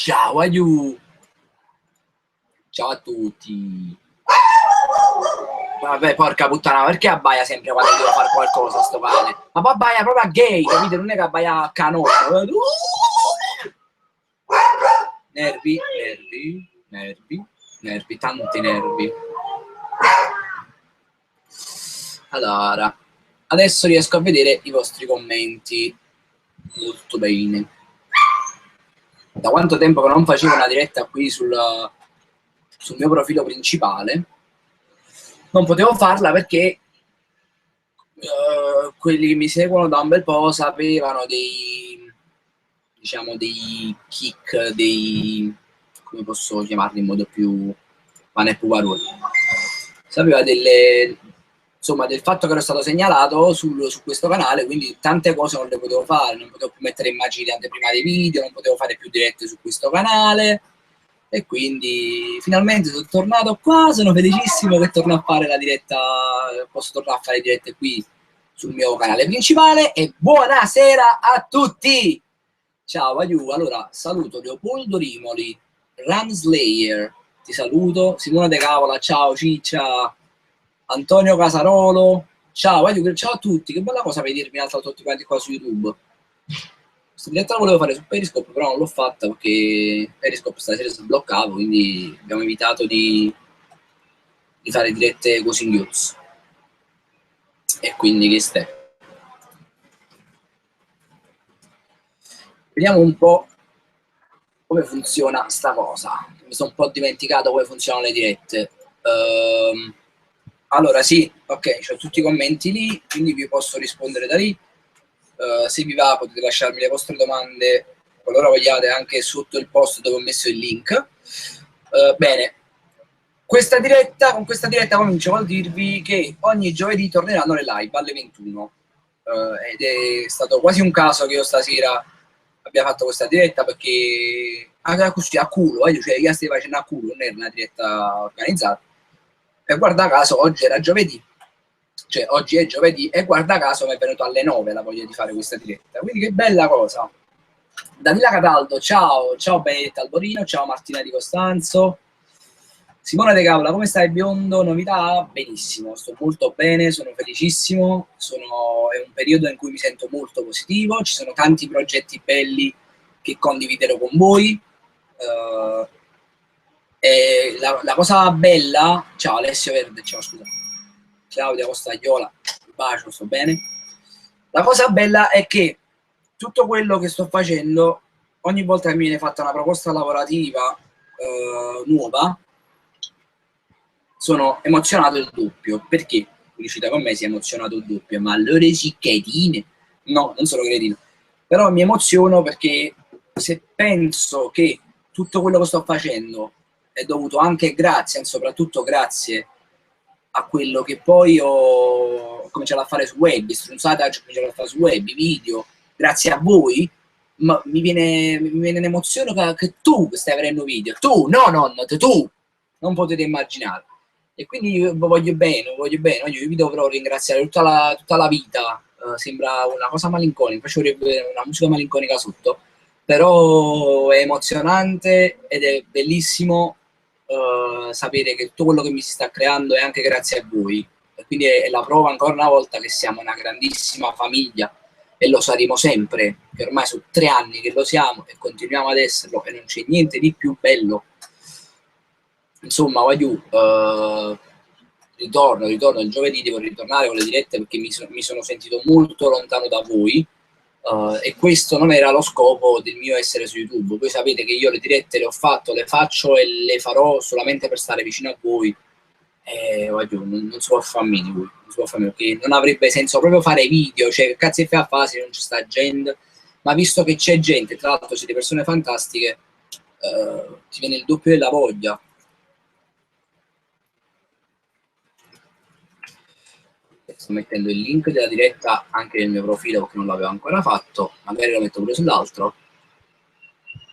Ciao aiù. Ciao a tutti. Vabbè, porca puttana, perché abbaia sempre quando devo fare qualcosa sto cane? Ma poi abbaia proprio a gay, capite? Non è che abbaia a canotto. Nervi, nervi, nervi, nervi, tanti nervi. Allora, adesso riesco a vedere i vostri commenti. Molto bene. Da quanto tempo che non facevo una diretta qui sul mio profilo principale, non potevo farla perché quelli che mi seguono da un bel po' sapevano dei, diciamo, dei kick, dei, come posso chiamarli in modo più panepuvarone, sapeva delle, insomma, del fatto che ero stato segnalato su questo canale, quindi tante cose non le potevo fare, non potevo più mettere immagini di anteprima dei video, non potevo fare più dirette su questo canale, e quindi finalmente sono tornato qua, sono felicissimo che torno a fare la diretta, posso tornare a fare dirette qui sul mio canale principale, e buonasera a tutti! Ciao aiù, allora saluto Leopoldo Rimoli, Ramslayer, ti saluto, Simone De Cavola, ciao Ciccia, Antonio Casarolo, ciao aiù, ciao a tutti, che bella cosa vedermi altra tutti quanti qua su YouTube. Questa diretta la volevo fare su Periscope, però non l'ho fatta perché Periscope stasera si è bloccato, quindi abbiamo evitato di fare dirette così news. E quindi che stai? Vediamo un po' come funziona sta cosa. Mi sono un po' dimenticato come funzionano le dirette. Allora sì, ok, ho tutti i commenti lì, quindi vi posso rispondere da lì. Se vi va potete lasciarmi le vostre domande qualora vogliate anche sotto il post dove ho messo il link. Bene, con questa diretta comincio a dirvi che ogni giovedì torneranno le live alle 21, ed è stato quasi un caso che io stasera abbia fatto questa diretta, perché così a culo, cioè io stai facendo a culo, non era una diretta organizzata, e guarda caso oggi era giovedì, cioè oggi è giovedì, e guarda caso mi è venuto alle 9 la voglia di fare questa diretta, quindi che bella cosa. Danila Cataldo, ciao, ciao Benedetta Alborino, ciao Martina Di Costanzo, Simone De Cavola, come stai biondo? Novità? Benissimo, sto molto bene, sono felicissimo, è un periodo in cui mi sento molto positivo, ci sono tanti progetti belli che condividerò con voi, e la cosa bella, ciao Alessio Verde, ciao scusa, Claudia Costagliola, un bacio, sto bene. La cosa bella è che tutto quello che sto facendo, ogni volta che mi viene fatta una proposta lavorativa nuova, sono emozionato il doppio. Perché? Pubblicità con me si è emozionato il doppio, ma allora sì, cretine? No, non sono cretino. Però mi emoziono perché se penso che tutto quello che sto facendo è dovuto anche grazie, soprattutto grazie a quello che poi ho cominciato a fare su web, stronzata, ho cominciato a fare su web, video, grazie a voi, ma mi viene un'emozione che tu stai avendo video, tu, no nonno, tu, non potete immaginare. E quindi voglio bene, io vi dovrò ringraziare tutta la vita, sembra una cosa malinconica, facevo una musica malinconica sotto, però è emozionante ed è bellissimo sapere che tutto quello che mi si sta creando è anche grazie a voi, e quindi è la prova ancora una volta che siamo una grandissima famiglia, e lo saremo sempre, che ormai sono 3 anni che lo siamo e continuiamo ad esserlo, e non c'è niente di più bello. Insomma, voglio ritorno il giovedì, devo ritornare con le dirette perché mi sono sentito molto lontano da voi, e questo non era lo scopo del mio essere su YouTube. Voi sapete che io le dirette le ho fatto, le faccio e le farò solamente per stare vicino a voi, non si può fare a me di voi, non si può fare a me, perché non avrebbe senso proprio fare video, cioè che cazzo fa a fare se non ci sta gente, ma visto che c'è gente, tra l'altro siete persone fantastiche, ti viene il doppio della voglia. Sto mettendo il link della diretta anche nel mio profilo perché non l'avevo ancora fatto, magari lo metto pure sull'altro,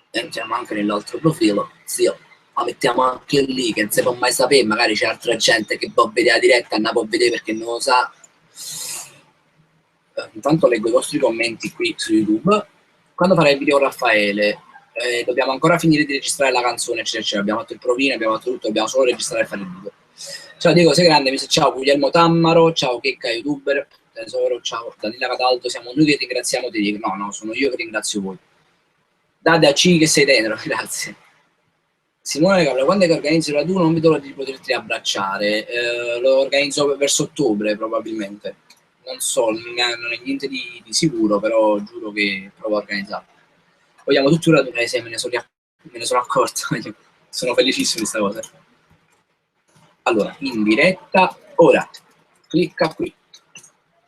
entriamo anche nell'altro profilo, sì, la mettiamo anche lì, che non si può mai sapere, magari c'è altra gente che può vedere la diretta e non può vedere perché non lo sa. Intanto leggo i vostri commenti qui su YouTube. Quando farai il video con Raffaele? dobbiamo ancora finire di registrare la canzone, eccetera, eccetera. Abbiamo fatto il provino, abbiamo fatto tutto, dobbiamo solo registrare e fare il video. Ciao Diego, sei grande, ciao Guglielmo Tammaro, ciao Checca youtuber, tesoro, ciao Danila Cataldo, siamo noi che ringraziamo te. No, sono io che ringrazio voi. Date a C che sei tenero, grazie. Simone Capra, quando è che organizzi la tua? Non vedo l'ora di poterti abbracciare. Lo organizzo verso ottobre probabilmente. Non so, non è niente di sicuro, però giuro che provo a organizzarlo. Vogliamo tutti un raduno, me ne sono accorto. Sono felicissimo di questa cosa. Allora, in diretta, ora, clicca qui.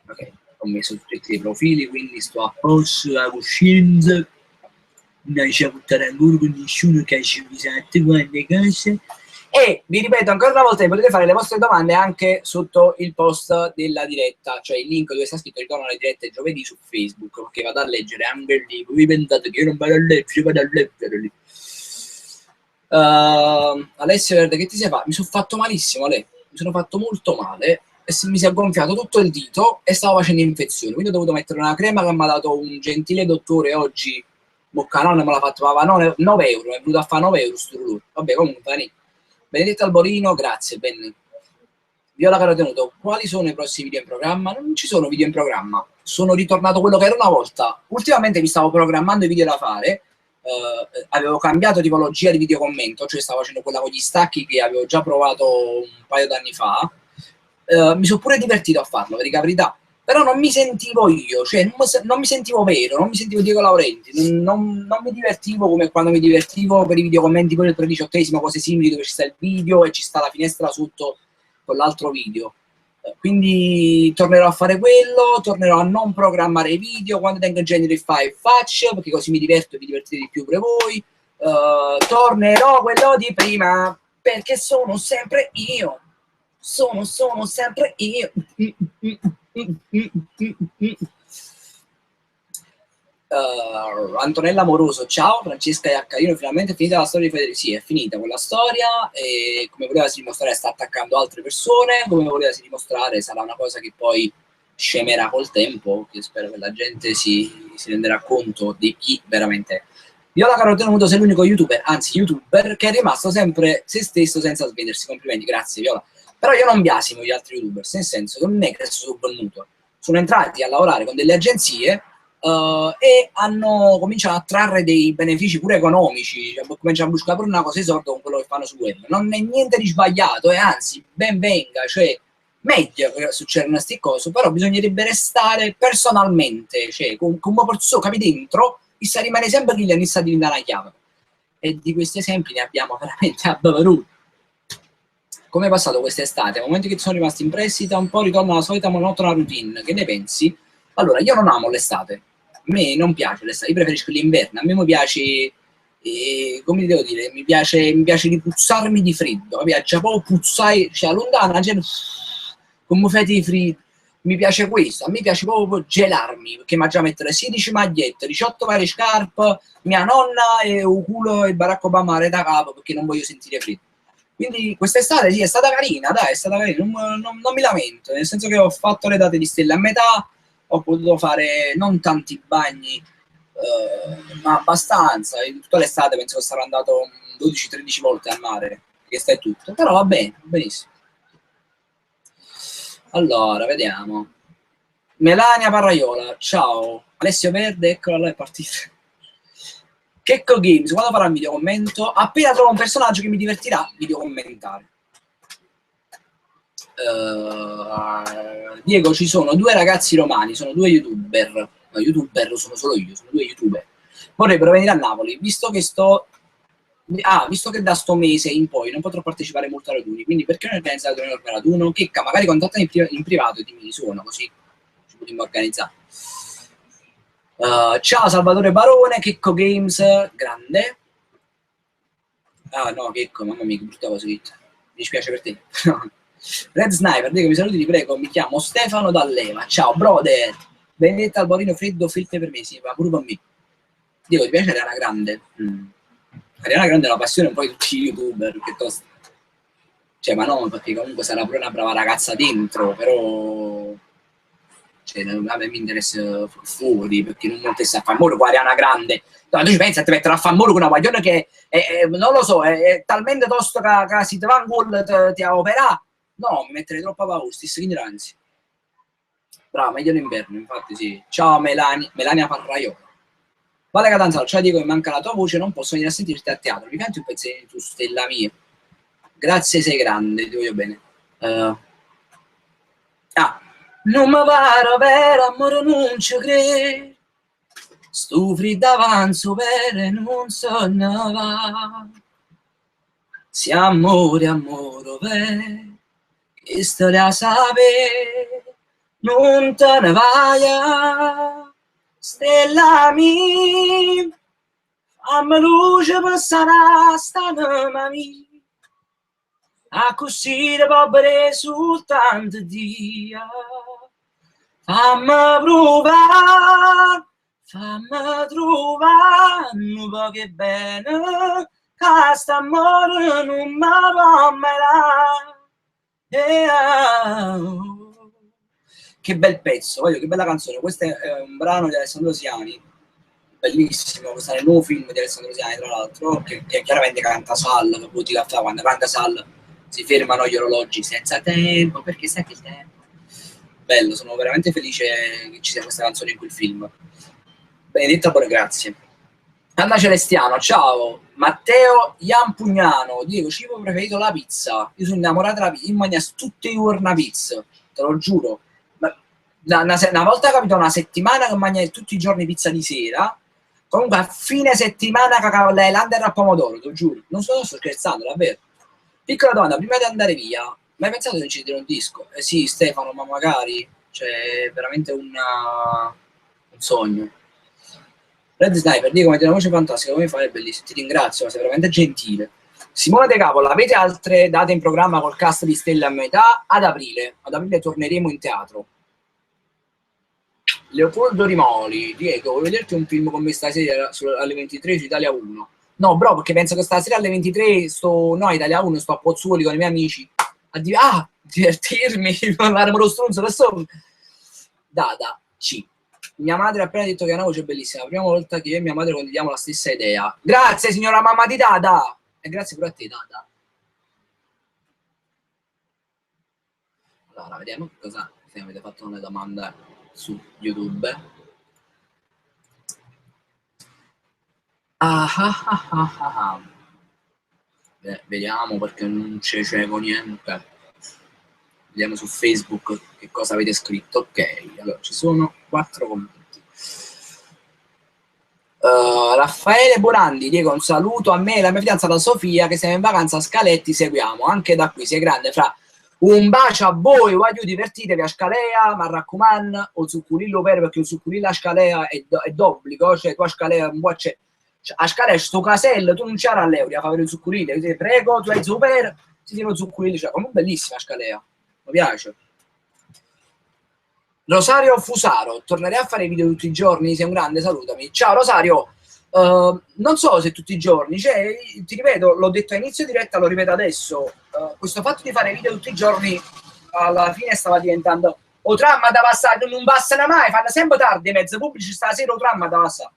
Ok, ho messo tutti i profili, quindi sto a posto, a coscienza. Non c'è buttare ancora con nessuno che ci visate quante cose. E vi ripeto ancora una volta che potete fare le vostre domande anche sotto il post della diretta, cioè il link dove sta scritto ritorno alle dirette giovedì su Facebook, perché vado a leggere anche lì. Vi pensate che io non vado a leggere, vado a leggere lì. Alessio Verde, che ti sei fatto? Mi sono fatto malissimo, Ale. Mi sono fatto molto male e mi si è gonfiato tutto il dito e stavo facendo infezione, quindi ho dovuto mettere una crema che mi ha dato un gentile dottore oggi. Boccanone me l'ha fatto, ma 9 euro, è venuto a fare 9 euro sto rullo. Vabbè, comunque, Dani. Benedetta Alborino, grazie, Ben. Viola Caratenuto, quali sono i prossimi video in programma? Non ci sono video in programma, sono ritornato quello che era una volta. Ultimamente mi stavo programmando i video da fare, avevo cambiato tipologia di videocommento, cioè stavo facendo quella con gli stacchi che avevo già provato un paio d'anni fa. Mi sono pure divertito a farlo, per la verità. Però non mi sentivo io, cioè non mi sentivo vero, non mi sentivo Diego Laurenti, non mi divertivo come quando mi divertivo per i videocommenti poi del 13°, cose simili dove ci sta il video e ci sta la finestra sotto con l'altro video. Quindi tornerò a fare quello, tornerò a non programmare i video, quando tengo il genere faccio, perché così mi diverto e vi divertite di più pure voi. Tornerò quello di prima, perché sono sempre io. Sono sempre io. Antonella Amoroso, ciao. Francesca Iaccarino, finalmente è finita la storia di Federico. Sì, è finita quella storia e come volevasi dimostrare sta attaccando altre persone, come volevasi dimostrare sarà una cosa che poi scemerà col tempo, che spero che la gente si renderà conto di chi veramente è. Viola Carotenuto sei l'unico youtuber, anzi youtuber, che è rimasto sempre se stesso senza svendersi. Complimenti, grazie Viola. Però io non biasimo gli altri youtubers, nel senso che non è che sono venuto. Sono entrati a lavorare con delle agenzie e hanno cominciato a trarre dei benefici pure economici, cioè, cominciano a buscare pure una cosa di sordo con quello che fanno su web. Non è niente di sbagliato, e anzi, ben venga, cioè meglio che succedano queste cose, però bisognerebbe restare personalmente, cioè come posso capire dentro, e sta rimane sempre chi ne sta diventando una chiave. E di questi esempi ne abbiamo veramente a bavaruto. Come è passato quest'estate? Al momento che ti sono rimasti impressi, da un po' ritorno alla solita monotona routine. Che ne pensi? Allora, io non amo l'estate. A me non piace l'estate, io preferisco l'inverno. A me mi piace, come ti devo dire, mi piace ripuzzarmi di freddo. Mi piace proprio puzzare, cioè lontana, cioè, come fate di freddo. Mi piace questo, a me piace proprio gelarmi, perché mi già mettere 16 magliette, 18 varie scarpe, mia nonna e un culo e Barack Obama da capo, perché non voglio sentire freddo. Quindi quest'estate sì, è stata carina, dai, è stata carina, non mi lamento, nel senso che ho fatto le date di stelle a metà, ho potuto fare non tanti bagni, ma abbastanza, in tutta l'estate penso che sarò andato 12-13 volte al mare, questo è tutto, però va bene, benissimo. Allora, vediamo. Melania Parraiola, ciao. Alessio Verde, eccola là, è partita. Checco Games, quando farà il video commento? Appena trovo un personaggio che mi divertirà, video commentare. Diego, ci sono due ragazzi romani, sono due youtuber. No, youtuber sono solo io, sono due youtuber. Vorrebbero venire a Napoli, visto che da sto mese in poi non potrò partecipare molto a raduni, quindi perché non organizzate un enorme raduno? Checca, magari contattami in privato e dimmi di suono, così ci potremmo organizzare. Ciao Salvatore Barone, Checco Games, grande. Ah no, Checco, mamma mia, che brutta cosa che mi dispiace per te. Red Sniper, dico, mi saluti, ti prego, mi chiamo Stefano D'Alleva, ciao brother. Benedetta Alborino, freddo, fritte per me, sì, ma pure per me. Dico, ti piace Ariana Grande? Ariana Grande è una passione un po' di tutti gli youtuber, piuttosto. Cioè, ma no, perché comunque sarà pure una brava ragazza dentro, però cioè, a me mi interessa fuori, perché non mi a fare muro con Ariana Grande. No, tu ci pensi a te mettere a fare muro con una guagliona che non lo so, è talmente tosto che si ti va in gol ti opera. No, mi metterei troppo paura, stessa ignoranza. Bravo, meglio l'inverno, infatti sì. Ciao Melania Parraio. Vale Catanzaro, ciao Diego, mi manca la tua voce, non posso venire a sentirti a teatro. Mi canti un pezzettino di tu, stella mia. Grazie, sei grande, ti voglio bene. Non mi pare vero, amore, non ci credo. Sto freddo avanzo per non se ne va. Se amore, amore, vero, che storia sapere, non te ne vai, stella mia, fammi luce per sarà stanima mia. A così le povere soltanto Dio. Fammi provare, fammi trovare un po' che bene, che st'amore non mi può melare. Che bel pezzo, voglio, che bella canzone. Questo è un brano di Alessandro Siani, bellissimo, questo è il nuovo film di Alessandro Siani, tra l'altro, che chiaramente canta Sal, che può dire quando canta Sal si fermano gli orologi senza tempo, perché sai che il tempo. Bello, sono veramente felice che ci sia questa canzone in quel film. Benedetta, buone grazie. Anna Celestiano, ciao. Matteo Iampugnano, Diego, cibo preferito la pizza. Io sono innamorato della pizza, io mangio tutte le giorni pizza, te lo giuro. Una volta capito una settimana che mangio tutti i giorni pizza di sera, comunque a fine settimana cacavo l'Highlander al pomodoro, te lo giuro. Non sto scherzando, davvero. Piccola domanda, prima di andare via, mai pensato di incidere un disco? Sì, Stefano, ma magari, cioè, veramente un sogno. Red Sniper, dico, metti una voce fantastica, come fai? È bellissimo, ti ringrazio, sei veramente gentile. Simone De Capola, avete altre date in programma col cast di Stelle a metà? Ad aprile torneremo in teatro. Leopoldo Rimoli, Diego, vuoi vederti un film con me stasera alle 23 su Italia 1? No, bro, perché penso che stasera alle 23 no, Italia 1, sto a Pozzuoli con i miei amici a divertirmi, parlare con lo stronzo da solo. Data C. Mia madre ha appena detto che è una voce bellissima, la prima volta che io e mia madre condividiamo la stessa idea. Grazie signora mamma di Dada! E grazie pure a te, Dada. Allora, vediamo che cosa, se avete fatto una domanda su YouTube. Vediamo perché non c'è niente. Vediamo su Facebook che cosa avete scritto. Ok, allora ci sono 4 commenti. Raffaele Borandi, Diego, un saluto a me e la mia fidanzata Sofia che siamo in vacanza a Scaletti, seguiamo anche da qui, sei grande fra. Un bacio a voi, voglio divertitevi a Scalea, ma raccomando, o Zucculillo per perché il Zucculillo a Scalea è d'obbligo, cioè tu a Scalea un po' c'è. A Scalea sto casello, tu non c'era all'euro a fare il Zucculillo, ti prego, tu hai super, ti tiro Zucculillo, cioè comunque bellissima a Scalea, mi piace. Rosario Fusaro, tornerei a fare video tutti i giorni, sei un grande, salutami. Ciao Rosario, non so se tutti i giorni, cioè, ti ripeto, l'ho detto a inizio diretta, lo ripeto adesso, questo fatto di fare video tutti i giorni alla fine stava diventando o tramma da passare, non passano mai, fanno sempre tardi, i mezzi pubblici stasera o tramma da passare.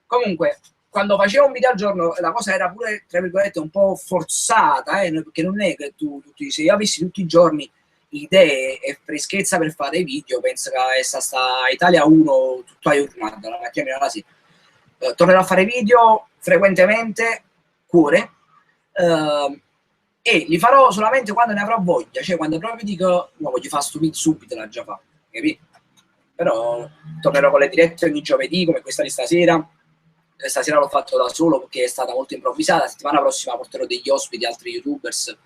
Comunque, quando facevo un video al giorno la cosa era pure, tra virgolette, un po' forzata, perché non è che tu se io avessi tutti i giorni idee e freschezza per fare video, penso che sta Italia 1 tutta la giornata, la mattina alla sera. Tornerò a fare video frequentemente, cuore, e li farò solamente quando ne avrò voglia, cioè quando proprio dico no, voglio fare subito la già fa, capito? Però tornerò con le dirette ogni giovedì come questa di stasera. Stasera l'ho fatto da solo perché è stata molto improvvisata. La settimana prossima porterò degli ospiti, altri youtubers,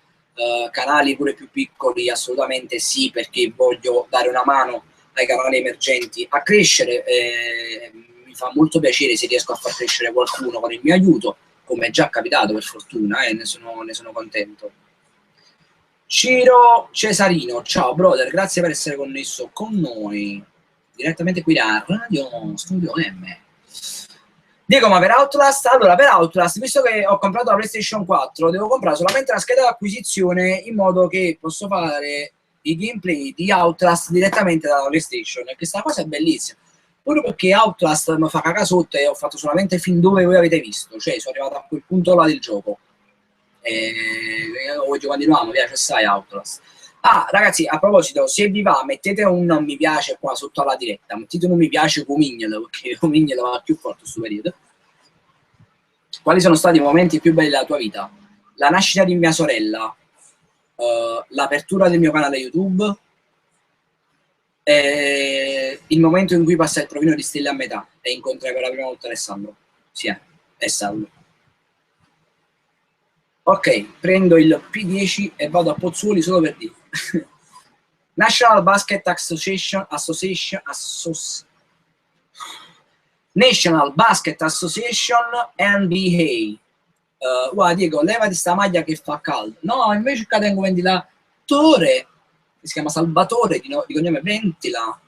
canali pure più piccoli, assolutamente sì, perché voglio dare una mano ai canali emergenti a crescere. Mi fa molto piacere se riesco a far crescere qualcuno con il mio aiuto, come è già capitato per fortuna, e ne sono contento. Ciro Cesarino, ciao brother, grazie per essere connesso con noi direttamente qui da Radio Studio M. Dico, ma per Outlast, allora per Outlast, visto che ho comprato la PlayStation 4, devo comprare solamente la scheda d'acquisizione in modo che posso fare i gameplay di Outlast direttamente dalla PlayStation, e questa cosa è bellissima. Proprio perché Outlast mi fa cagare sotto e ho fatto solamente fin dove voi avete visto, cioè sono arrivato a quel punto là del gioco. E oggi continuiamo, mi piace assai Outlast. Ah, ragazzi, a proposito, se vi va, mettete un mi piace qua sotto alla diretta, mettete un mi piace Comignolo, perché Comignolo va più forte in questo periodo. Quali sono stati i momenti più belli della tua vita? La nascita di mia sorella, l'apertura del mio canale YouTube, il momento in cui passa il provino di Stelle a metà e incontrai per la prima volta Alessandro. Sì, è salvo. Ok, prendo il P10 e vado a Pozzuoli solo per dire. National Basket Association, National Basket Association NBA. Guarda Diego, levati sta maglia che fa caldo. No, invece che tengo un ventilatore, che si chiama Salvatore, di cognome Ventila.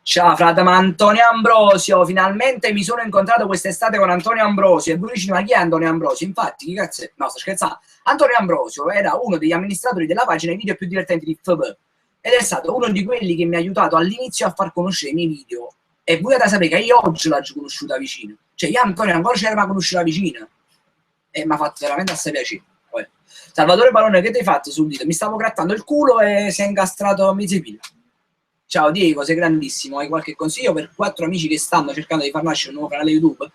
Ciao frate, ma Antonio Ambrosio, finalmente mi sono incontrato quest'estate con Antonio Ambrosio e voi dici, ma chi è Antonio Ambrosio? Infatti, chi cazzo è? No, sto scherzando. Antonio Ambrosio era uno degli amministratori della pagina i video più divertenti di FB ed è stato uno di quelli che mi ha aiutato all'inizio a far conoscere i miei video. E voi da sapere che io oggi l'ho conosciuta vicino. Cioè, io Antonio ancora c'era ma conosciuta vicino. E mi ha fatto veramente assai piacere. Poi, Salvatore Barone, che ti hai fatto sul dito? Mi stavo grattando il culo e si è incastrato a mezza pila. Ciao Diego, sei grandissimo. Hai qualche consiglio per 4 amici che stanno cercando di far nascere un nuovo canale YouTube?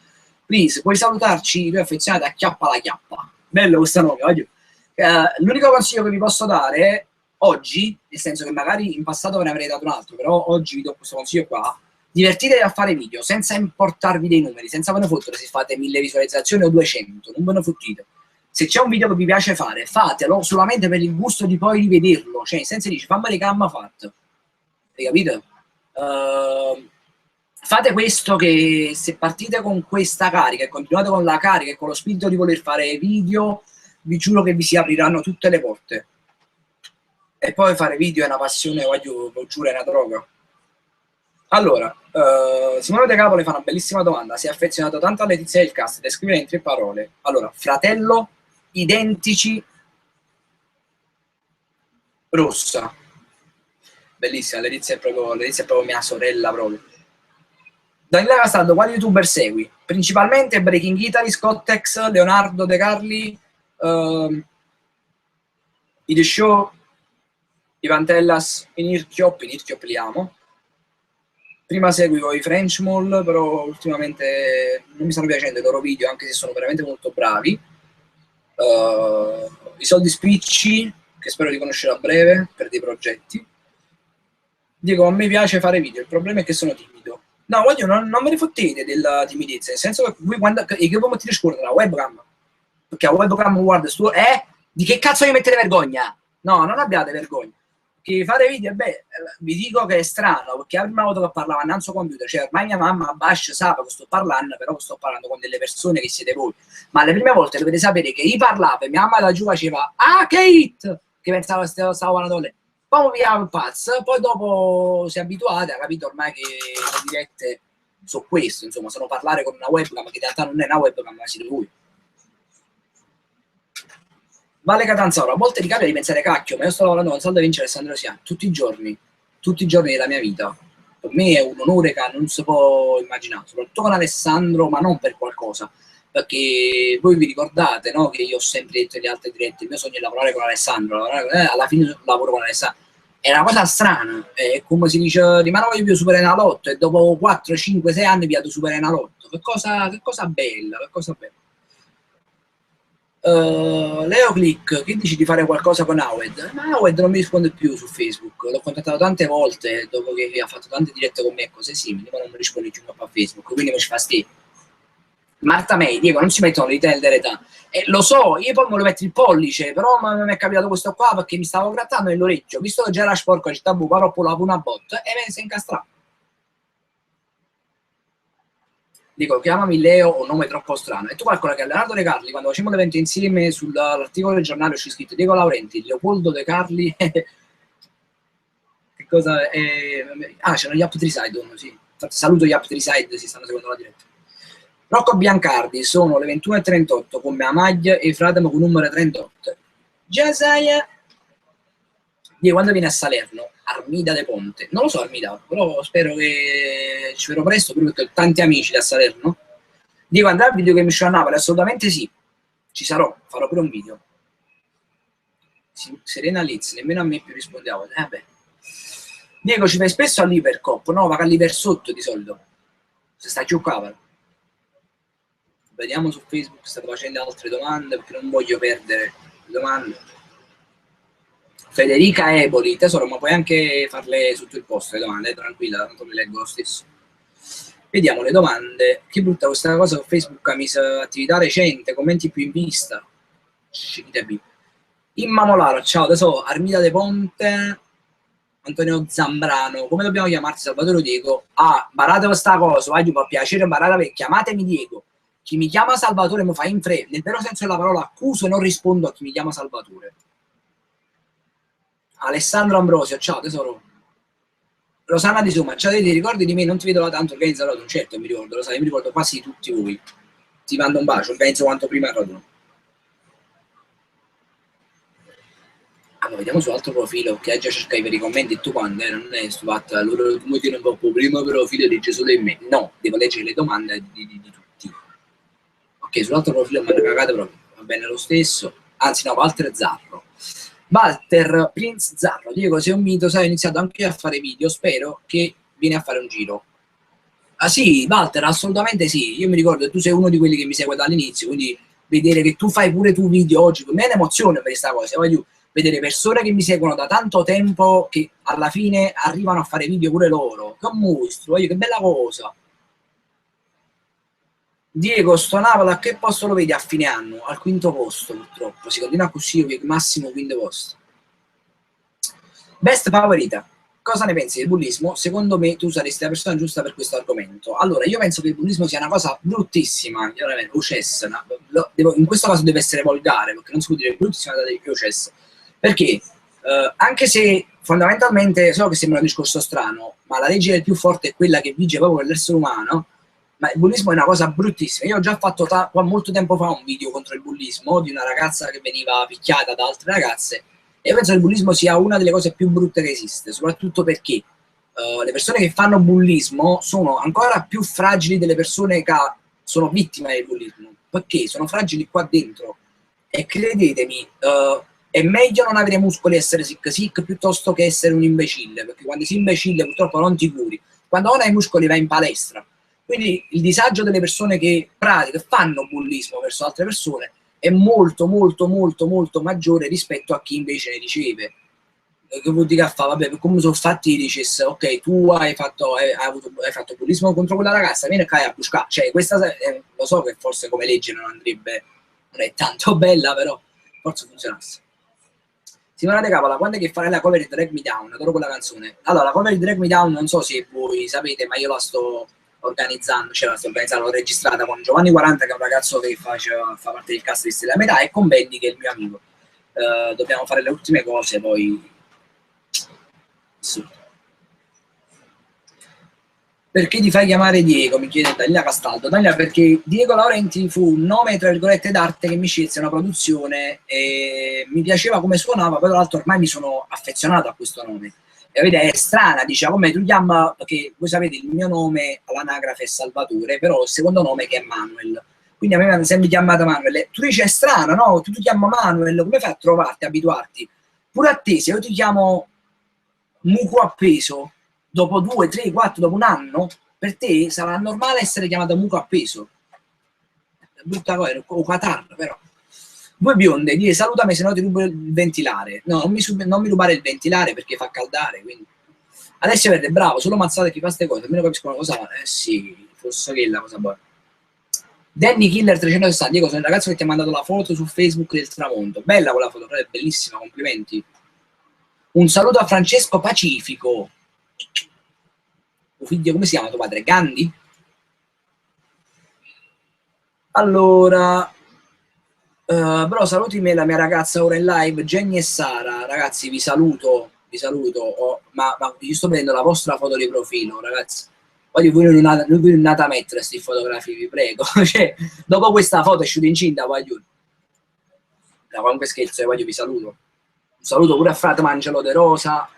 Please, puoi salutarci i tuoi affezionati a Chiappa la Chiappa. Bello questo nome, voglio. L'unico consiglio che vi posso dare oggi, nel senso che magari in passato ve ne avrei dato un altro, però oggi vi do questo consiglio qua. Divertitevi a fare video senza importarvi dei numeri, senza ve ne fottere se fate 1000 visualizzazioni o 200, non ve ne fottite. Se c'è un video che vi piace fare, fatelo solamente per il gusto di poi rivederlo, cioè senza dire fammi le gamma fatto. Hai capito? Fate questo, che se partite con questa carica e continuate con la carica e con lo spirito di voler fare video, vi giuro che vi si apriranno tutte le porte. E poi fare video è una passione, voglio giuro, è una droga. Allora, Simone De Capo le fa una bellissima domanda. Si è affezionato tanto a Letizia del Cast, descrivere in 3 parole. Allora, fratello, identici, rossa. Bellissima, Letizia è proprio mia sorella proprio. Daniele Castaldo, quali youtuber segui? Principalmente Breaking Italy, Scottex, Leonardo De Carli, i The Show, Ivan Tellas, Inirchiop li amo. Prima seguivo i French Mall, però ultimamente non mi stanno piacendo i loro video, anche se sono veramente molto bravi. I Soldi Spicci, che spero di conoscere a breve per dei progetti. Dico, a me piace fare video, il problema è che sono timido. No, voglio, non me ne fottete della timidezza, nel senso che voi quando che come ti riscordo la webcam, perché la webcam guarda sto di che cazzo vi mettete vergogna? No, non abbiate vergogna. Che fare video, beh, vi dico che è strano, perché la prima volta che parlavo innanzi al computer, cioè ormai mia mamma Bash sa che sto parlando, però sto parlando con delle persone che siete voi. Ma le prime volte dovete sapere che io parlavo e mia mamma da giù faceva "Ah, che hit!" che pensavo stavo parlando lei. Poi mi pigliava il pazzo, poi dopo si è abituate, ha capito ormai che le dirette sono questo, insomma, sono parlare con una webcam, che in realtà non è una webcam, ma siete voi. Vale Catanzaro, a volte ricapita di pensare cacchio, ma io sto lavorando con Saldo Vince Alessandro Sian tutti i giorni della mia vita. Per me è un onore che non si può immaginare, soprattutto con Alessandro, ma non per qualcosa, perché voi vi ricordate, no, che io ho sempre detto nelle altre dirette, il mio sogno è lavorare con Alessandro, alla fine lavoro con Alessandro. È una cosa strana, è come si dice, rimane io Super Enalotto e dopo 4, 5, 6 anni piato Super Enalotto. Che cosa bella, che cosa bella. Leo Click, che dici di fare qualcosa con Awed? Ma Awed non mi risponde più su Facebook, l'ho contattato tante volte dopo che ha fatto tante dirette con me e cose simili, ma non mi risponde più a Facebook, quindi mi ci fa sti. Marta May, Diego, non si mettono le dita dell'età. Lo so, io poi me lo metto il pollice, però mi è capitato questo qua perché mi stavo grattando nell'orecchio, visto che già era sporco, città buca, ho polato una botta e me ne si è incastrato. Dico, chiamami Leo, o nome troppo strano. E tu calcola che a Leonardo De Carli, quando facciamo l'evento insieme sull'articolo del giornale, c'è scritto Diego Laurenti, Leopoldo De Carli. Che cosa è? Ah, c'erano gli Uptriside, sì. Infatti, saluto gli Uptriside, si stanno seguendo la diretta. Rocco Biancardi, sono le 21:38 con mia maglia e Fratemo con numero 38. Giasaia. Dio, quando viene a Salerno, Armida de Ponte, non lo so Armida, però spero che ci vedrò presto, proprio perché ho tanti amici da Salerno. Dico, andrà il video che mi uscirà a Napoli? Assolutamente sì, ci sarò, farò pure un video. Serena Liz, nemmeno a me più rispondiamo. Vabbè. Diego, ci fai spesso all'Ipercop? No, va all'Ipersotto di solito. Se sta giù qua. Vediamo su Facebook, state facendo altre domande perché non voglio perdere le domande. Federica Eboli, tesoro, ma puoi anche farle sotto il posto le domande, tranquilla, tanto le leggo lo stesso. Vediamo le domande. Che brutta questa cosa su Facebook, ha messo attività recente, commenti più in vista. Imma Molaro, ciao tesoro, Armida de Ponte, Antonio Zambrano, come dobbiamo chiamarti Salvatore Diego? Ah, barate questa cosa, vai, può piacere, barate, chiamatemi Diego. Chi mi chiama Salvatore mi fa in fretta, nel vero senso della parola accuso e non rispondo a chi mi chiama Salvatore. Alessandro Ambrosio, ciao tesoro. Rosanna Di Suma, ciao, ti ricordi di me? Non ti vedo da tanto, organizzo la raduno, certo mi ricordo, lo sai, mi ricordo quasi tutti voi. Ti mando un bacio, organizzo quanto prima il raduno. Allora, vediamo su altro profilo, che già cercavi per i commenti e tu quando non è stufato, allora tu mi tieni un po' prima profilo legge solo in me. No, devo leggere le domande di tutti. Ok, sull'altro profilo mi hanno cagato proprio, va bene lo stesso. Anzi no, Walter Zarro. Walter Prince Zarro, Diego, sei un mito, sai, ho iniziato anche a fare video, spero che vieni a fare un giro. Ah sì, Walter, assolutamente sì, io mi ricordo che tu sei uno di quelli che mi segue dall'inizio, quindi vedere che tu fai pure tu video oggi, per me è un'emozione per questa cosa, voglio vedere persone che mi seguono da tanto tempo che alla fine arrivano a fare video pure loro, che un mostro, voglio, che bella cosa. Diego, sto Napoli a che posto lo vedi a fine anno? Al quinto posto purtroppo, si continua così, massimo quinto posto. Best favorita, cosa ne pensi del bullismo? Secondo me tu saresti la persona giusta per questo argomento. Allora, io penso che il bullismo sia una cosa bruttissima, in questo caso deve essere volgare, perché non si può dire bruttissima da dire process. Perché? Anche se fondamentalmente, so che sembra un discorso strano, ma la legge del più forte è quella che vige proprio per l'essere umano, ma il bullismo è una cosa bruttissima. Io ho già fatto molto tempo fa un video contro il bullismo di una ragazza che veniva picchiata da altre ragazze, e io penso che il bullismo sia una delle cose più brutte che esiste, soprattutto perché le persone che fanno bullismo sono ancora più fragili delle persone che sono vittime del bullismo, perché sono fragili qua dentro. E credetemi, è meglio non avere muscoli e essere sick sick piuttosto che essere un imbecille, perché quando sei imbecille purtroppo non ti curi, quando non hai muscoli vai in palestra. Quindi il disagio delle persone che fanno bullismo verso altre persone è molto molto molto molto maggiore rispetto a chi invece ne riceve. Che vuol dire che fa? Vabbè, come sono fatti dicesse, ok, tu hai fatto bullismo contro quella ragazza, vieni qua a buscare. Cioè, questa lo so che forse come legge non andrebbe, non è tanto bella, però forse funzionasse. Simona De Capola, quando è che farai la cover di Drag Me Down? Adoro quella canzone. Allora, la cover di Drag Me Down non so se voi sapete, ma io la sto organizzando, l'ho registrata con Giovanni 40, che è un ragazzo che fa parte del cast di Stella Metà, e con Benny, che è il mio amico. Dobbiamo fare le ultime cose, poi sì. Perché ti fai chiamare Diego? Mi chiede Daniela Castaldo. Daniela, perché Diego Laurenti fu un nome, tra virgolette, d'arte che mi scelse una produzione e mi piaceva come suonava, però tra l'altro ormai mi sono affezionato a questo nome. E vedete, è strana, diciamo, come tu chiama, perché voi sapete il mio nome all'anagrafe è Salvatore, però il secondo nome che è Manuel. Quindi a me mi hanno sempre chiamato Manuel. Tu dici è strana, no? Tu ti chiami Manuel, come fai a trovarti, abituarti? Pure a te, se io ti chiamo Muco Appeso, dopo 2, 3, 4, dopo un anno, per te sarà normale essere chiamato Muco Appeso. Brutta cosa, o Qatar, però. Due bionde, dire salutami se no ti rubo il ventilare. No, non mi rubare il ventilare perché fa caldare, quindi. Adesso Verde, bravo, solo mazzate chi fa queste cose, almeno capisco una cosa, sì, fosse che la cosa buona. Danny Killer 360, Diego, sono il ragazzo che ti ha mandato la foto su Facebook del tramonto. Bella quella foto, è bellissima, complimenti. Un saluto a Francesco Pacifico. Tuo figlio, come si chiama tuo padre? Gandhi? Allora, però salutimi la mia ragazza ora in live, Jenny e Sara. Ragazzi, vi saluto. Ma io sto prendendo la vostra foto di profilo, ragazzi. Poi voi non andate a mettere queste fotografie, vi prego. Cioè, dopo questa foto è uscita incinta, voglio. No, comunque scherzo, voglio vi saluto. Un saluto pure a frate Angelo De Rosa,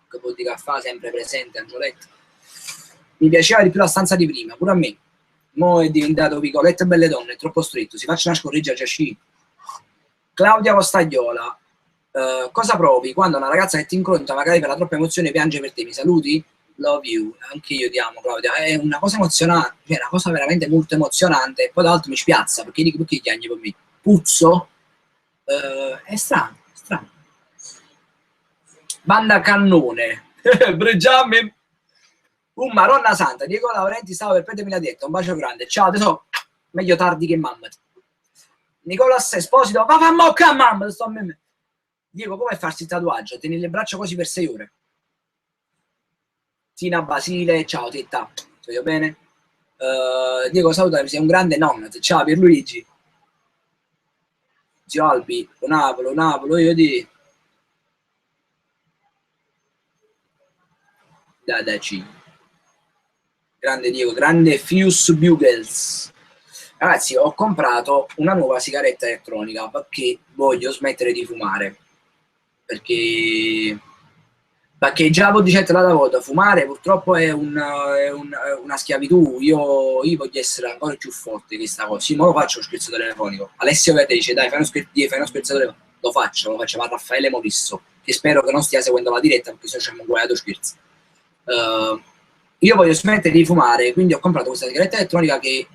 che vuol dire che fa sempre presente, Angioletto. Mi piaceva di più la stanza di prima, pure a me. Mo' è diventato Vicoletto e Belle Donne, è troppo stretto, si faccia una scorreggia già sci. Claudia Costagliola, cosa provi quando una ragazza che ti incontra magari per la troppa emozione piange per te? Mi saluti? Love you, anche io ti amo Claudia, è una cosa emozionante, cioè una cosa veramente molto emozionante, e poi tra l'altro mi spiazza, perché dico perché piangi per me? Puzzo? È strano, strano. Banda Cannone, Bregiamme, Maronna Santa, Diego Laurenti stava per prendermi la diretta, un bacio grande, ciao tesoro, meglio tardi che mamma. Nicolas Esposito, va a mocca mamma, sto a me. Diego, come farsi il tatuaggio? Tenere le braccia così per 6 ore. Tina Basile, ciao Tetta, voglio bene. Diego, salutami, sei un grande nonno. Ciao Pierluigi. Zio Albi, Napoli, io di... Dai, grande Diego, grande Fuse Bugles. Ragazzi, ho comprato una nuova sigaretta elettronica perché voglio smettere di fumare. Perché già voi dicete l'altra volta, fumare purtroppo è una schiavitù. Io voglio essere ancora più forte che questa cosa. Sì, ma lo faccio lo scherzo telefonico. Alessio Verde dice, dai, fai uno scherzo telefonico. Lo faccio a Raffaele Morisso, che spero che non stia seguendo la diretta, perché se no c'è un guaiato scherzo. Io voglio smettere di fumare, quindi ho comprato questa sigaretta elettronica che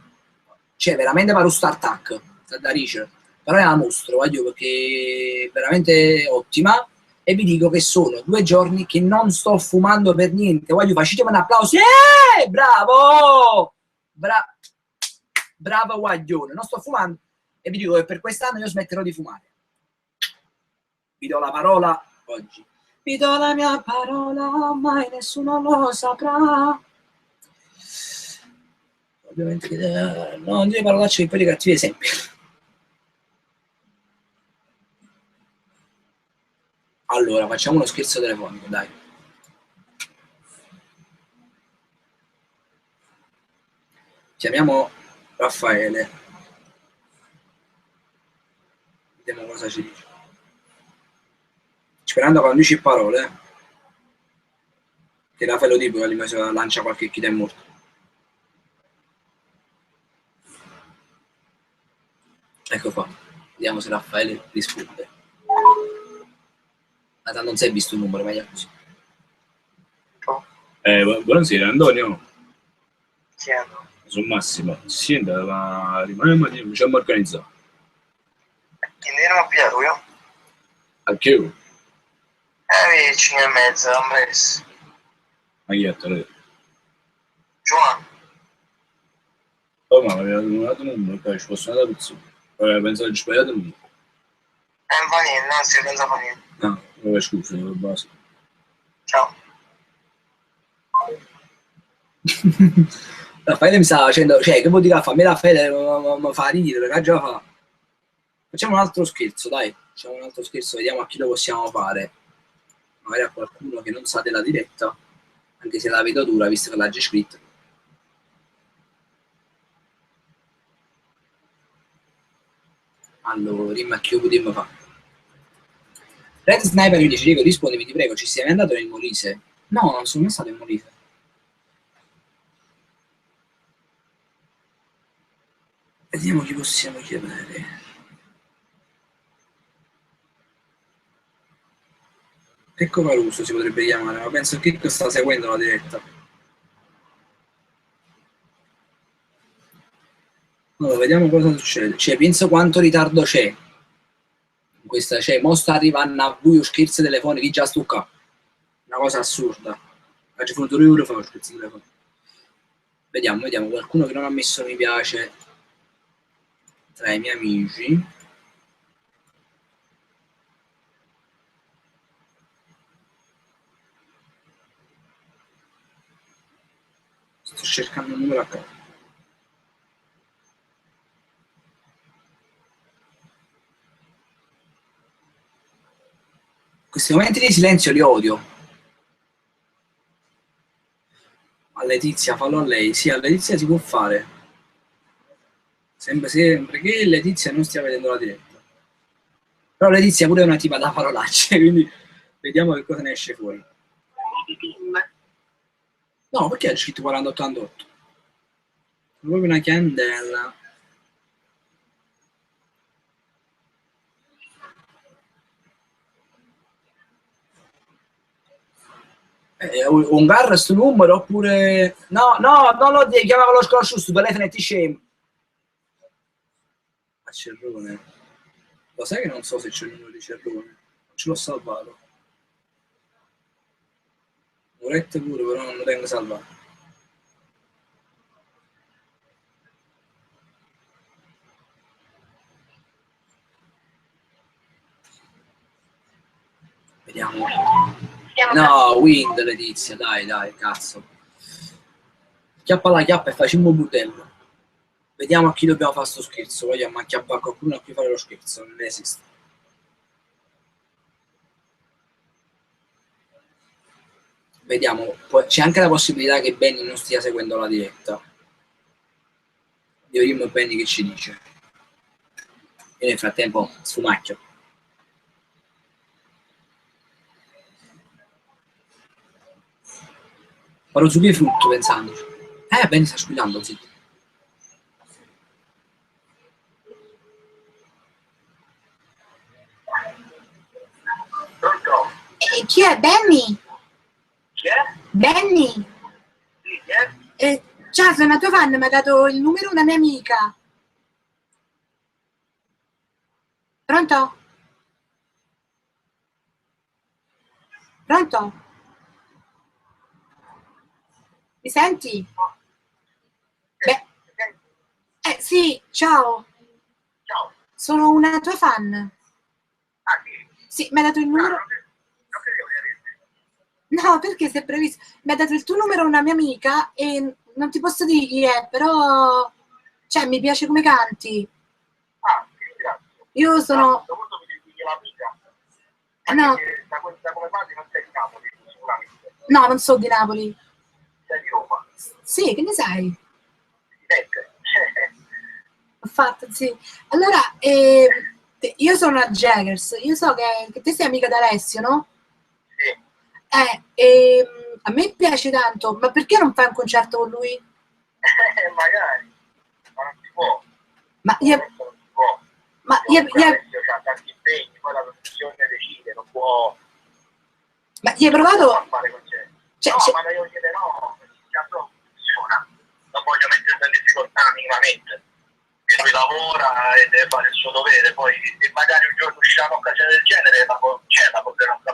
c'è veramente per un start-up da Richard, però è una mostro, perché è veramente ottima, e vi dico che sono 2 giorni che non sto fumando per niente. Facetemi un applauso, bravo, bravo guaglione, non sto fumando, e vi dico che per quest'anno io smetterò di fumare. Vi do la parola oggi. Vi do la mia parola, mai nessuno lo saprà. Ovviamente non dire parolacce di quelli cattivi esempi. Allora, facciamo uno scherzo telefonico, dai. Chiamiamo Raffaele. Vediamo cosa ci dice. Sperando che non dici parole, che Raffaele tipo che all'inizio lancia qualche chita è morto. Ecco qua. Vediamo se Raffaele risponde. Ma non si è visto il numero, meglio così. Buonasera Antonio. Chi è? Sono Massimo. Si sente, ma rimaniamo, diciamo, organizzato. Quindi non ho pigliato io? A che ora? 5:30, non preso. Ma chi è te? Giovanni. Oh, ma mi aveva dato un numero, poi ci posso andare pezzo. Aveva pensato di sbagliare il numero. Non fa niente, non si pensa fa niente. No, vabbè, scusa, basta. Ciao. Raffaele mi stava facendo, cioè, che vuol dire che fa? A me Raffaele mi fa ridere, che già fa. Facciamo un altro scherzo, dai. Facciamo un altro scherzo, vediamo a chi lo possiamo fare. Magari a qualcuno che non sa della diretta, anche se la vedo dura, visto che l'ha già scritto. Allora, dimmi a chi potremmo fare. Red Sniper mi dice, Diego, rispondimi, ti prego, ci sei mai andato nel Molise? No, non sono mai stato in Molise. Vediamo chi possiamo chiamare. Checco Caruso si potrebbe chiamare, ma penso che Checco sta seguendo la diretta. Allora, vediamo cosa succede. Cioè, penso quanto ritardo c'è. Questa, cioè, mo sta arrivando a buio scherzi telefonici già stucca. Una cosa assurda. Oggi fu 2 ore fa scherzi telefonici. Vediamo, qualcuno che non ha messo mi piace tra i miei amici. Sto cercando un numero a caso. Questi momenti di silenzio li odio. A Letizia, fallo a lei. Sì, a Letizia si può fare. Sempre che Letizia non stia vedendo la diretta. Però Letizia pure è una tipa da parolacce, quindi vediamo che cosa ne esce fuori. No, perché ha scritto 4888? Proprio una candela. Un garro sto numero oppure... No, non lo chiamavo lo sconosciuto, sto telefono e ti scemo. A Cerrone. Lo sai che non so se c'è il numero di Cerrone? Non ce l'ho salvato. Morette pure, però non lo tengo salvato. Vediamo. No, Wind Letizia, dai, cazzo. Chiappa la chiappa e facciamo un butello. Vediamo a chi dobbiamo fare sto scherzo. Vogliamo acchiappare qualcuno a cui fare lo scherzo. Non esiste. Vediamo. C'è anche la possibilità che Benny non stia seguendo la diretta. Vediamo Benny che ci dice. E nel frattempo sfumacchio. Farò su che frutto pensandoci. Benny sta squillando, zitto. E chi è Benny? Chi è? Benny? Sì, chi è? Ciao, sono una tua fan, mi ha dato il numero una mia amica. Pronto? Pronto? Mi senti? Beh, sì, ciao. Ciao. Sono una tua fan. Ah, sì. Sì, mi ha dato il numero. Non credevo di averne. No, perché sei previsto? Mi ha dato il tuo numero una mia amica e non ti posso dire chi è, però cioè mi piace come canti. Ah, ti ringrazio. Io sono Dovuto mi dici l'amica. no, Da come parli non sei di Napoli, sicuramente. no, non so di Napoli. Sei di Roma. Sì, che ne sai? Di Tette. Ho fatto, sì. Allora, io sono una Jaggers, io so che te sei amica di Alessio, no? Sì. A me piace tanto, ma perché non fai un concerto con lui? Magari. Ma non si può. Ma io, Adesso non si può. ma Alessio ha tanti impegni, poi la produzione decide, non può gli hai provato? fare concerti. Cioè, No, ma io chiederò, già so come funziona. Non voglio metterlo in difficoltà minimamente. Che lui lavora e deve fare il suo dovere, poi se magari un giorno uscirà un'occasione del genere, la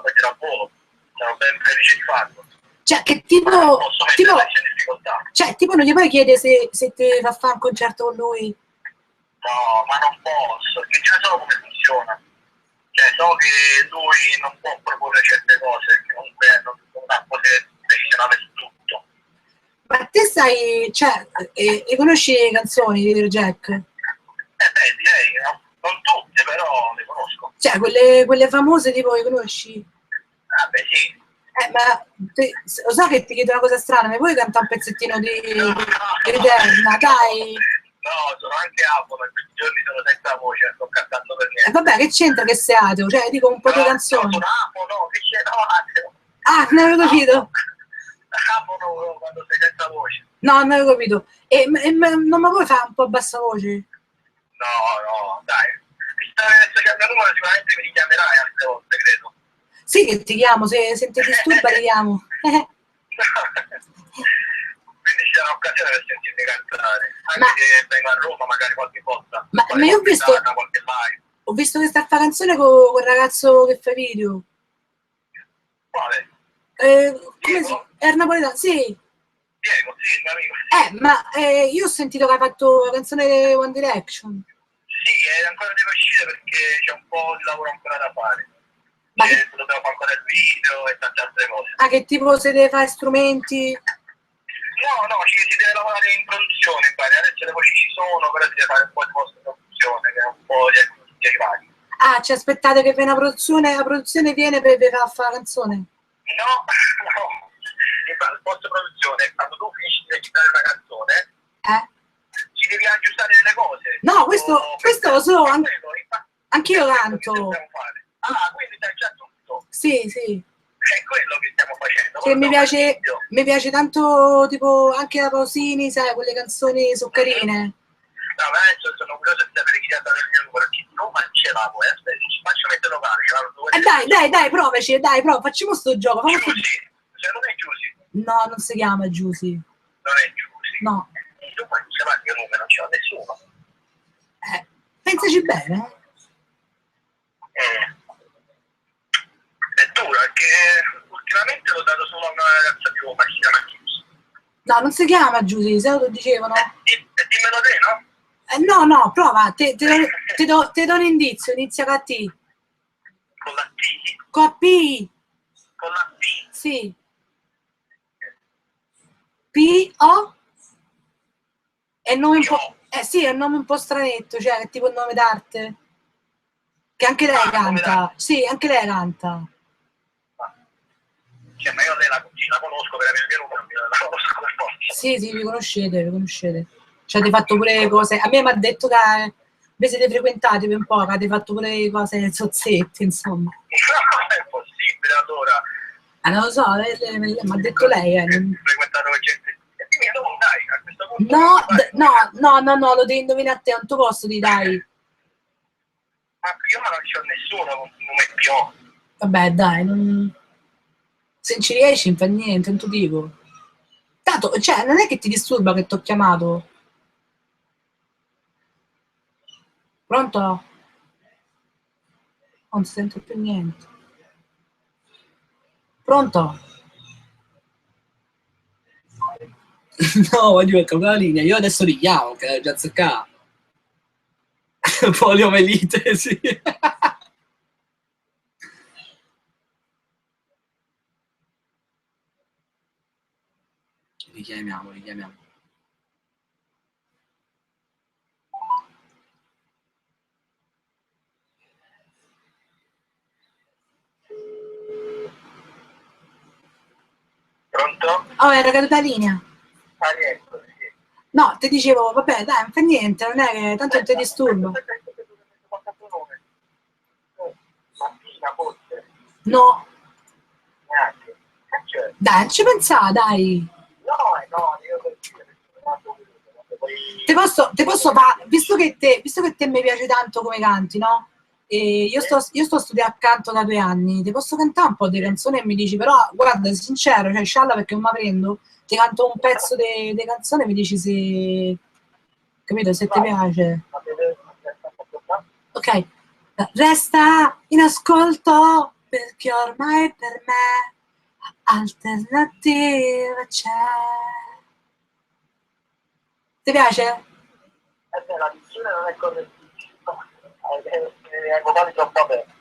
prenderà a volo. Sono ben felice di farlo. Cioè, che tipo, Non posso metterla in difficoltà. cioè, tipo non gli puoi chiedere se ti fa fare un concerto con lui? No, ma non posso, perché già so come funziona. Cioè, so che lui non può proporre certe cose, che comunque non ha potere decisionale su tutto. Ma te sai, cioè, e conosci le canzoni di Jack? Direi, no? Non tutte, però le conosco. Cioè, quelle famose tipo le conosci? Ah, beh, sì. Ma lo so che ti chiedo una cosa strana, ma puoi cantare un pezzettino di Eterna, dai? No, sono anche afono, in questi giorni sono senza voce, non sto cantando per niente. Vabbè, che c'entra che sei ateo? Cioè, dico un po' di canzoni. No, sono afono, che c'è? No, ateo. Ah, non avevo capito. Afono quando sei senza voce. No, non avevo capito. Non mi puoi fare un po' a bassa voce? No, dai. Visto adesso che al mio numero sicuramente mi richiamerai altre volte, credo. Sì, che ti chiamo, se ti disturba ti chiamo. Quindi ci sarà occasione per sentirmi cantare. Anche se vengo a Roma magari qualche volta. Ma io ho visto, qualche live. ho visto che sta a fare canzone con quel ragazzo che fa video. Quale? Come si è napoletano? Sì. Diego, sì, il mio amico. Ma io ho sentito che ha fatto la canzone di One Direction. Sì, ancora deve uscire perché c'è un po' di lavoro ancora da fare. Ma dobbiamo fare ancora il video e tante altre cose. Ah, che tipo se deve fare strumenti? No, si deve lavorare in produzione, adesso le voci ci sono, però si deve fare un po' di post-produzione, che è un po' di tutti i vari. Ah, ci aspettate che viene la produzione viene per fare la canzone? No. Il post-produzione, quando tu finisci di recitare una canzone, ci devi aggiustare delle cose. No, questo lo so, anch'io canto. Ah, quindi sai già tutto. Sì, sì. È quello che stiamo facendo. Che mi piace tanto, tipo, anche la Pausini, sai, quelle canzoni sono carine. No, ma adesso sono curioso di sapere chi ti ha dato il mio numero. Chi non ce l'avevo, aspetta, ci faccio mettere locale. Dai, provaci, dai, facciamo sto gioco. Giusy, se non è Giusy. No, non si chiama Giusy. Non è Giusy. No. Io poi non ce l'ha il mio numero, non ce l'ha nessuno. Pensaci bene. È dura, perché ultimamente l'ho dato solo a una ragazza più ma si chiama Giusy. No, non si chiama Giusy, se lo dicevano. Dimmelo te, no? No, prova, ti do un indizio, inizia con la T. Con la T? Con la P. Con la P? Sì. P-O? È il nome un po'... sì, è un nome un po' stranetto, cioè è tipo il nome d'arte. Che anche lei canta. Sì, anche lei canta. Cioè, ma io lei la conosco per avere il mio numero, la conosco per forza. Sì, vi conoscete. Cioè, avete fatto pure cose... A me mi ha detto che vi siete frequentati per un po', che avete fatto pure cose zozzette, insomma. No, è possibile, allora. Non lo so, mi ha detto lei. Frequentato gente... Dimmi dove dai, a questo punto... No, lo devi indovinare a te, non ti posso dire, dai. Ma io non c'ho nessuno con nome Pio. Vabbè, dai, non... Se non ci riesci, non fa niente, non ti dico. Tanto, cioè, non è che ti disturba che ti ho chiamato. Pronto? Non si sente più niente. Pronto? No, voglio cambiare la linea. Io adesso li chiamo, che è già azzeccato. Poliomelite, sì. Li chiamiamo. Pronto? Oh, era caduta la linea. Ah, ecco, sì. No, ti dicevo, vabbè, dai, non fa niente, non è che tanto non ti disturbo. Mattina, forse? No, Neanche. Cioè, dai, non ci pensare, dai. no, io per dire, Ti posso fare, visto che te mi piace tanto come canti, no? E io sto studiando canto da 2 anni, ti posso cantare un po' di canzoni e mi dici, però guarda, sincero, cioè scialla perché non mi prendo, ti canto un pezzo di canzone e mi dici se, capito, se ti piace. Ok, resta in ascolto perché ormai per me alternativa c'è. Ti piace? la dizione non è correttissima. Le vocali sono aperte.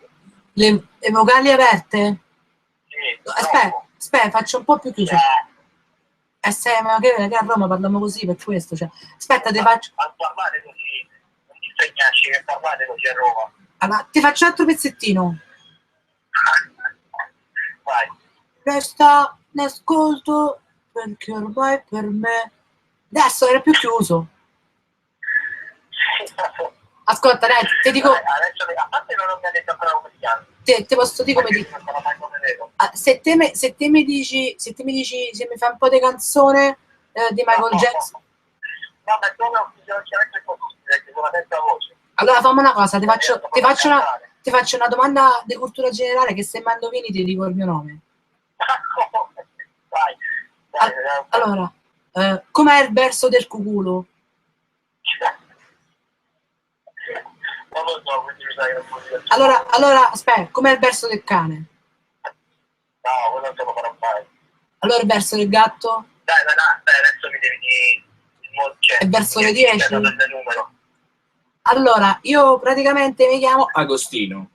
Le vocali aperte? Sì, Aspetta, faccio un po' più chiuso. Ma che a Roma parliamo così per questo. Cioè. Aspetta, ti faccio. A parlare così, non ti insegnasci che parlare così a Roma. Allora, ti faccio altro pezzettino. Vai. Resta in ascolto perché ormai per me. Adesso era più chiuso. Ascolta, dai, ti dico. Adesso, a parte non mi ha detto ancora come ti chiami. Ti posso dire come dico. Se te mi dici, se mi fai un po' di canzone di Michael Jackson. No, ma tu non è possibile, perché sono senza voce. Allora fammi una cosa, ti faccio una domanda di cultura generale che se mi indovini ti dico il mio nome. Dai. Allora, com'è il verso del cuculo? Non lo so, quindi mi sa che non può dire. Allora, aspetta, com'è il verso del cane? No, quello non te lo farò fare. Allora il verso del gatto? Dai, adesso mi devi dire il verso le 10? Il numero. Allora, io praticamente mi chiamo Agostino.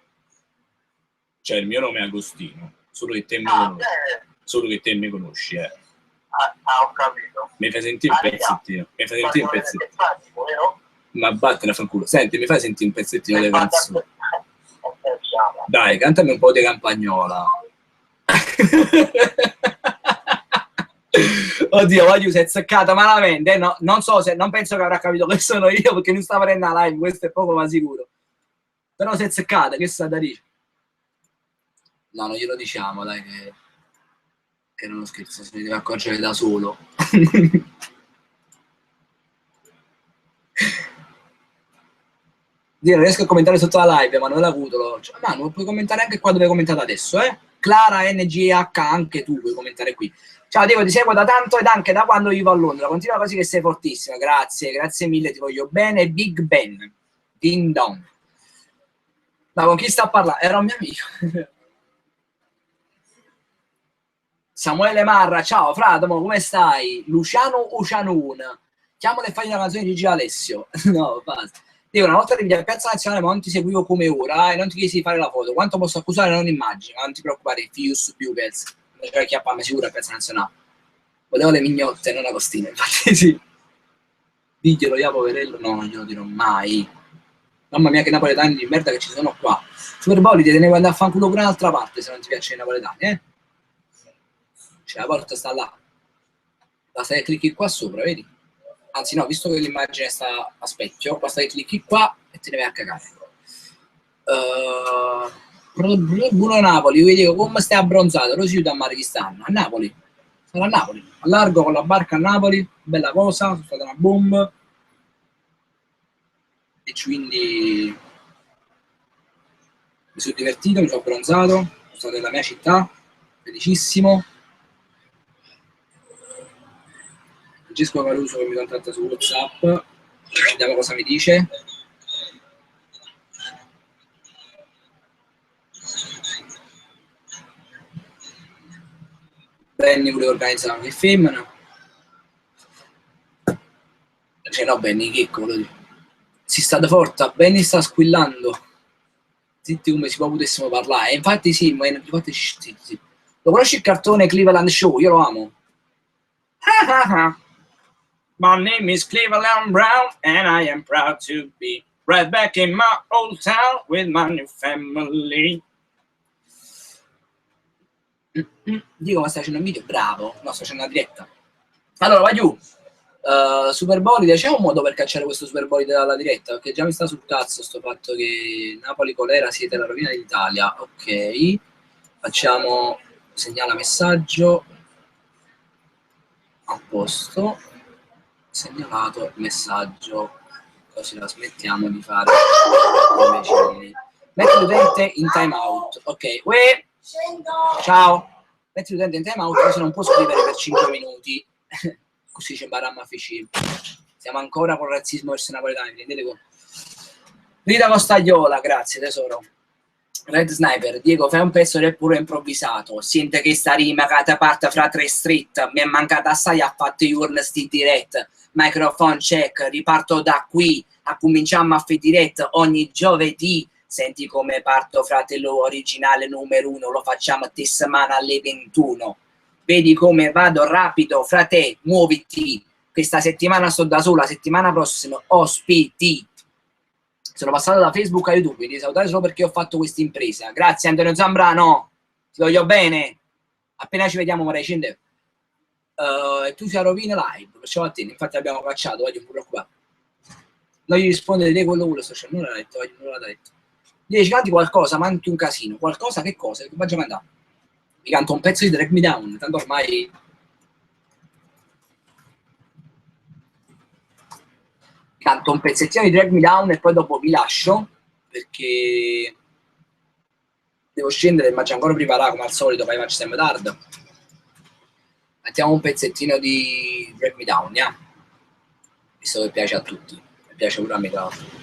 Cioè, il mio nome è Agostino. Solo che te mi conosci. Solo che te mi conosci, ho capito. Mi fai sentire un pezzettino. Ma vattene a fanculo. Senti, mi fai sentire un pezzettino delle canzoni. Dai, cantami un po' di Campagnola. Oddio, voglio si è azzeccata malamente. No, non penso che avrà capito che sono io perché non stava prendendo la live, questo è poco ma sicuro. Però si è azzeccata, che sta da dire? No, non glielo diciamo, dai, che non lo scherzo, se ne deve accorgere da solo. Dio, non riesco a commentare sotto la live, Manuela Cutolo. Cioè, Manu, puoi commentare anche qua dove hai commentato adesso, eh? Clara NGH, anche tu puoi commentare qui. Ciao Diego, ti seguo da tanto ed anche da quando vivo a Londra. Continua così che sei fortissima. Grazie, grazie mille, ti voglio bene. Big Ben. Ding dong. Ma con chi sta a parlare? Era un mio amico. Samuele Marra, ciao Fratomo, come stai? Luciano Ucianun. Chiamalo e fai una canzone di Gigi Alessio. No, basta. Dico, una volta arrivi a Piazza Nazionale ma non ti seguivo come ora e non ti chiesi di fare la foto. Quanto posso accusare non immagino, ma non ti preoccupare, Fius Bugels. Non c'è chi appame sicuro a Piazza Nazionale. Volevo le mignotte, non la costina, infatti sì. Diglielo, io poverello, no, non glielo dirò mai. Mamma mia che napoletani di merda che ci sono qua. Super Bowl, ti devo andare a fanculo pure un'altra parte se non ti piacciono i napoletani, eh? Cioè la porta sta là. Basta che clicchi qua sopra, vedi? Anzi no, visto che l'immagine sta a specchio, basta che clicchi qua e te ne vai a cagare. Buono Napoli, vedi come stai abbronzato, lo si da mare chi stanno? A Napoli. Sono a Napoli. A largo con la barca a Napoli, bella cosa, sono stata una bomba. E quindi mi sono divertito, mi sono abbronzato, sono stato nella mia città, felicissimo. Francesco Caruso che mi contatta su WhatsApp, vediamo cosa mi dice. Benny voleva organizzare che femmina. Cioè no, Benny, che volevo dire. Si sta da forza, Benny sta squillando. Zitti come se poi potessimo parlare. E infatti sì, ma infatti sì. Lo conosci il cartone Cleveland Show? Io lo amo. My name is Cleveland Brown and I am proud to be right back in my old town with my new family. Dico, ma stai facendo un video? Bravo. No, sto facendo una diretta. Allora, vai giù. Super Bolide, c'è un modo per cacciare questo Super Bolide dalla diretta? Perché già mi sta sul cazzo sto fatto che Napoli colera siete la rovina d'Italia. Ok. Facciamo segnala messaggio. A posto. Segnalato messaggio. Così la smettiamo di fare imbecilli. Metti l'utente in timeout. Ok. Uè. Ciao. Metti l'utente in timeout così non può scrivere per 5 minuti. Così c'è Baramma Fici. Siamo ancora con il razzismo verso i napoletani, prendete conto. Rita Costagliola, grazie tesoro. Red Sniper, Diego, fai un pezzo del puro improvvisato. Sente che sta rima che parte fra 3 street. Mi è mancata assai, ha fatto urn sti direct. Microphone check, riparto da qui. A cominciamo a fare direct ogni giovedì. Senti come parto, fratello originale numero 1. Lo facciamo a te settimana alle 21. Vedi come vado rapido, frate, muoviti. Questa settimana sto da sola, settimana prossima ospiti. Sono passato da Facebook a YouTube, quindi salutare solo perché ho fatto questa impresa. Grazie Antonio Zambrano, ti voglio bene. Appena ci vediamo vorrei scendere. E tu sei a rovina live, facciamo a te, infatti abbiamo cacciato, voglio un po' preoccupato. Non gli risponde di te quello sto non l'ha detto, non l'ha detto. Gli canti qualcosa, manti un casino. Qualcosa, che cosa? Che faccio mandare? Mi canto un pezzo di Drag Me Down, tanto ormai canto un pezzettino di Drag Me Down e poi dopo vi lascio perché devo scendere e mangio ancora preparare come al solito, poi faccio sempre tardi. Mettiamo un pezzettino di Drag Me Down, yeah? Visto che piace a tutti, mi piace pure a me tra l'altro.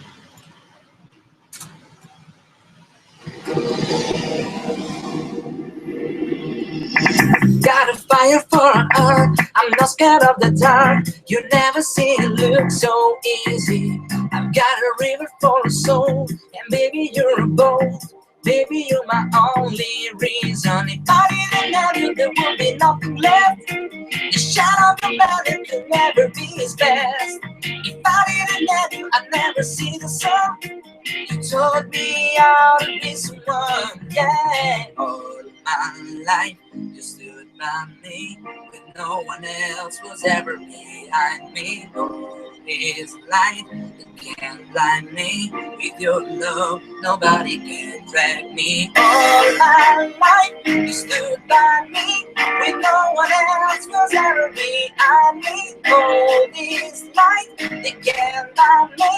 Got a fire for her, I'm not scared of the dark. You never see it look so easy. I've got a river full of soul, and baby you're a boat. Baby you're my only reason. If I didn't have you, there would be nothing left. The shadow of the mountain could never be as fast. If I didn't have you, I'd never see the sun. You taught me how to be someone, yeah. All my life you stood by me, when no one else was ever behind me. All this light that can't blind me. With your love, nobody can drag me. All my life, you stood by me. With no one else was ever behind me. All this light that can't blind me.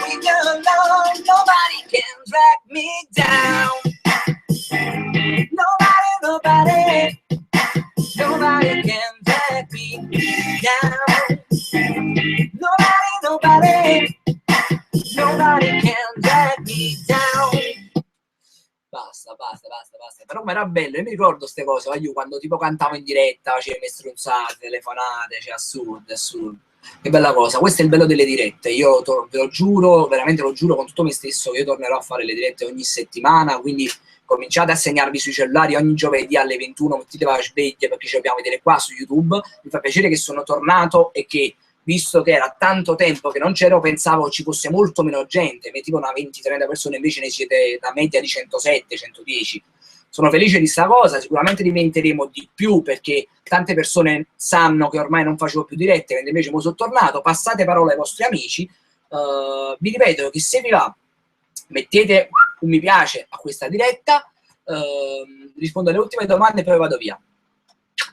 With your love, nobody can drag me down. Nobody can drag me down. Nobody can drag me down. Basta. Però era bello, io mi ricordo queste cose, io quando tipo cantavo in diretta, facevo le stronzate, telefonate, cioè assurdo. Che bella cosa, questo è il bello delle dirette, io ve lo giuro, veramente lo giuro con tutto me stesso, che io tornerò a fare le dirette ogni settimana, quindi cominciate a segnarvi sui cellulari ogni giovedì alle 21, mettete la sveglia perché ci dobbiamo vedere qua su YouTube. Mi fa piacere che sono tornato e che, visto che era tanto tempo che non c'ero, pensavo ci fosse molto meno gente, tipo una 20-30 persone, invece ne siete la media di 107, 110. Sono felice di sta cosa, sicuramente diventeremo di più perché tante persone sanno che ormai non facevo più dirette, mentre invece mi sono tornato. Passate parola ai vostri amici. Vi ripeto che se vi va, mettete un mi piace a questa diretta, rispondo alle ultime domande e poi vado via.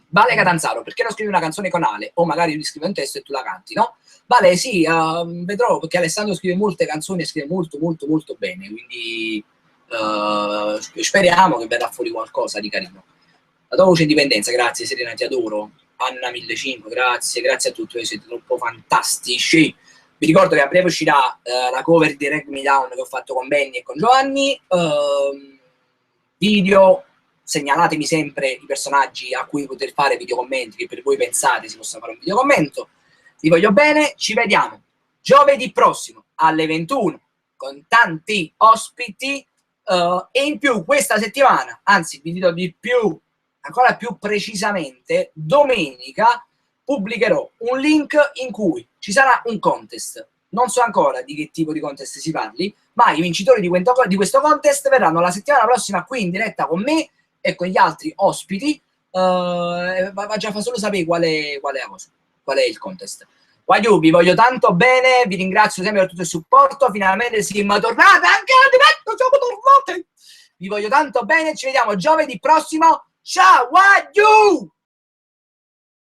Vale Catanzaro, perché non scrivi una canzone con Ale? O magari io gli scrivo un testo e tu la canti, no? Vale, sì, vedrò, perché Alessandro scrive molte canzoni e scrive molto bene, quindi speriamo che verrà fuori qualcosa di carino. La tua voce indipendenza, grazie Serena, ti adoro. Anna 1500, grazie a tutti, siete troppo fantastici. Vi ricordo che a breve uscirà la cover di Drag Me Down che ho fatto con Benny e con Giovanni. Video, segnalatemi sempre i personaggi a cui poter fare video commenti, che per voi pensate si possa fare un video commento. Vi voglio bene, ci vediamo giovedì prossimo alle 21 con tanti ospiti e in più questa settimana, anzi vi dirò di più, ancora più precisamente, domenica pubblicherò un link in cui ci sarà un contest. Non so ancora di che tipo di contest si parli, ma i vincitori di questo contest verranno la settimana prossima qui in diretta con me e con gli altri ospiti. Va già fa solo sapere qual è il contest. Guagliù, vi voglio tanto bene, vi ringrazio sempre per tutto il supporto, finalmente siamo tornati, anche a diretto siamo tornati. Vi voglio tanto bene, ci vediamo giovedì prossimo. Ciao, guagliù!